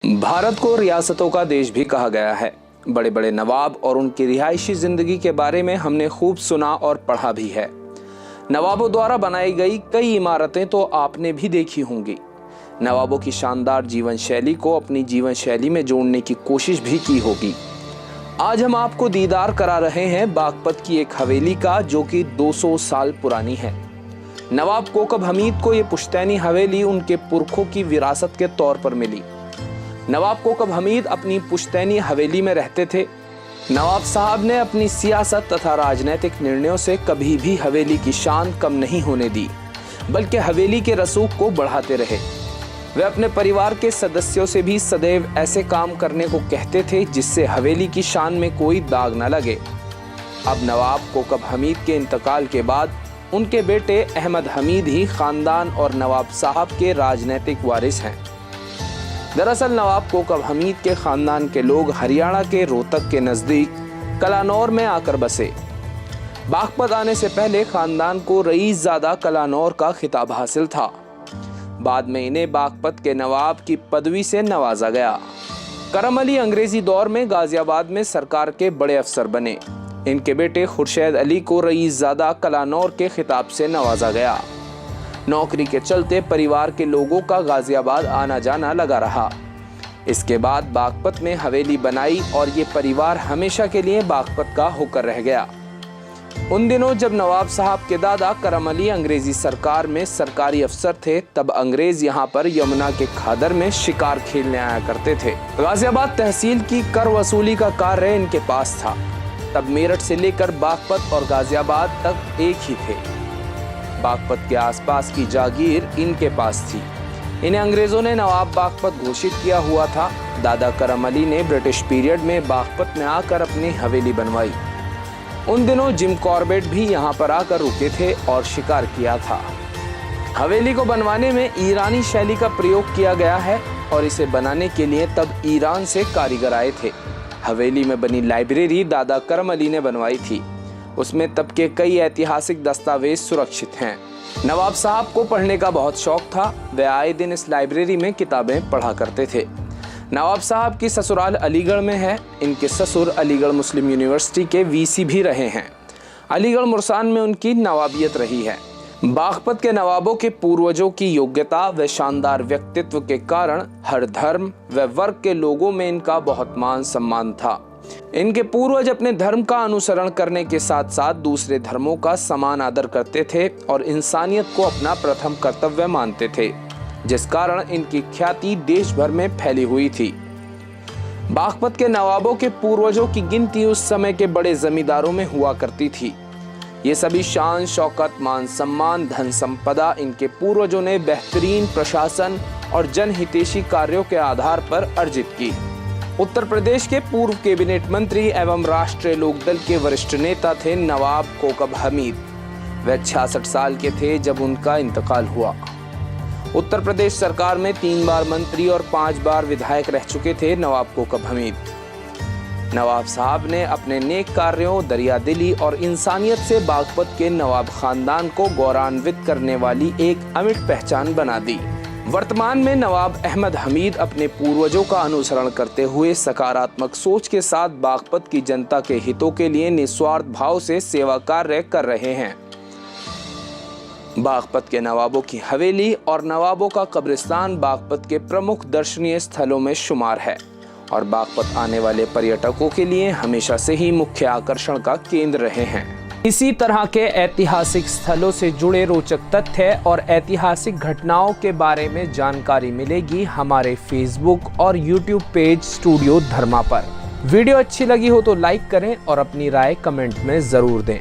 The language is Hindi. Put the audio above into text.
भारत को रियासतों का देश भी कहा गया है। बड़े बड़े नवाब और उनकी रिहायशी जिंदगी के बारे में हमने खूब सुना और पढ़ा भी है। नवाबों द्वारा बनाई गई कई इमारतें तो आपने भी देखी होंगी। नवाबों की शानदार जीवन शैली को अपनी जीवन शैली में जोड़ने की कोशिश भी की होगी। आज हम आपको दीदार करा रहे हैं बागपत की एक हवेली का, जो कि 200 साल पुरानी है। नवाब कोकब हमीद को ये पुश्तैनी हवेली उनके पुरखों की विरासत के तौर पर मिली। नवाब कोकब हमीद अपनी पुश्तैनी हवेली में रहते थे। नवाब साहब ने अपनी सियासत तथा राजनीतिक निर्णयों से कभी भी हवेली की शान कम नहीं होने दी, बल्कि हवेली के रसूख को बढ़ाते रहे। वे अपने परिवार के सदस्यों से भी सदैव ऐसे काम करने को कहते थे जिससे हवेली की शान में कोई दाग न लगे। अब नवाब कोकब हमीद के इंतकाल के बाद उनके बेटे अहमद हमीद ही खानदान और नवाब साहब के राजनीतिक वारिस हैं। दरअसल नवाब कोकब हमीद के खानदान के लोग हरियाणा के रोहतक के नजदीक कलानौर में आकर बसे। बागपत आने से पहले खानदान को रईसजादा कलानौर का खिताब हासिल था। बाद में इन्हें बागपत के नवाब की पदवी से नवाजा गया। करम अली अंग्रेजी दौर में गाजियाबाद में सरकार के बड़े अफसर बने। इनके बेटे खुर्शीद अली को रईसजादा कलानौर के खिताब से नवाजा गया। नौकरी के चलते परिवार के लोगों का गाजियाबाद आना जाना लगा रहा। इसके बाद बागपत में हवेली बनाई और ये परिवार हमेशा के लिए बागपत का होकर रह गया। उन दिनों जब नवाब साहब के दादा करम अली अंग्रेजी सरकार में सरकारी अफसर थे, तब अंग्रेज यहाँ पर यमुना के खादर में शिकार खेलने आया करते थे। गाजियाबाद तहसील की कर वसूली का कार्य इनके पास था। तब मेरठ से लेकर बागपत और गाजियाबाद तक एक ही थे। बागपत के आसपास की जागीर इनके पास थी। इन्हें अंग्रेजों ने नवाब बागपत घोषित किया हुआ था। दादा करम अली ने ब्रिटिश पीरियड में बागपत में आकर अपनी हवेली बनवाई। उन दिनों जिम कॉर्बेट भी यहाँ पर आकर रुके थे और शिकार किया था। हवेली को बनवाने में ईरानी शैली का प्रयोग किया गया है और इसे बनाने के लिए तब ईरान से कारीगर आए थे। हवेली में बनी लाइब्रेरी दादा करम अली ने बनवाई थी। उसमें तब के कई ऐतिहासिक दस्तावेज सुरक्षित हैं। नवाब साहब को पढ़ने का बहुत शौक था। वे आए दिन इस लाइब्रेरी में किताबें पढ़ा करते थे। नवाब साहब की ससुराल अलीगढ़ में है। इनके ससुर अलीगढ़ मुस्लिम यूनिवर्सिटी के वीसी भी रहे हैं। अलीगढ़ मुरसान में उनकी नवाबियत रही है। बागपत के नवाबों के पूर्वजों की योग्यता व शानदार व्यक्तित्व के कारण हर धर्म व वर्ग के लोगों में इनका बहुत मान सम्मान था। इनके पूर्वज अपने धर्म का अनुसरण करने के साथ साथ दूसरे धर्मों का समान आदर करते थे और इंसानियत को अपना प्रथम कर्तव्य मानते थे, जिस कारण इनकी ख्याति देश भर में फैली हुई थी। बागपत के नवाबों के पूर्वजों की गिनती उस समय के बड़े जमींदारों में हुआ करती थी। ये सभी शान शौकत मान सम्मान धन संपदा इनके पूर्वजों ने बेहतरीन प्रशासन और जनहितैषी कार्यों के आधार पर अर्जित की। उत्तर प्रदेश के पूर्व कैबिनेट मंत्री एवं राष्ट्रीय लोकदल के वरिष्ठ नेता थे नवाब कोकब हमीद। वे 66 साल के थे जब उनका इंतकाल हुआ। उत्तर प्रदेश सरकार में 3 बार मंत्री और 5 बार विधायक रह चुके थे नवाब कोकब हमीद। नवाब साहब ने अपने नेक कार्यों, दरियादिली और इंसानियत से बागपत के नवाब खानदान को गौरवान्वित करने वाली एक अमिट पहचान बना दी। वर्तमान में नवाब अहमद हमीद अपने पूर्वजों का अनुसरण करते हुए सकारात्मक सोच के साथ बागपत की जनता के हितों के लिए निस्वार्थ भाव से सेवा कार्य कर रहे हैं। बागपत के नवाबों की हवेली और नवाबों का कब्रिस्तान बागपत के प्रमुख दर्शनीय स्थलों में शुमार है और बागपत आने वाले पर्यटकों के लिए हमेशा से ही मुख्य आकर्षण का केंद्र रहे हैं। इसी तरह के ऐतिहासिक स्थलों से जुड़े रोचक तथ्य और ऐतिहासिक घटनाओं के बारे में जानकारी मिलेगी हमारे फेसबुक और यूट्यूब पेज स्टूडियो धर्मा पर। वीडियो अच्छी लगी हो तो लाइक करें और अपनी राय कमेंट में जरूर दें।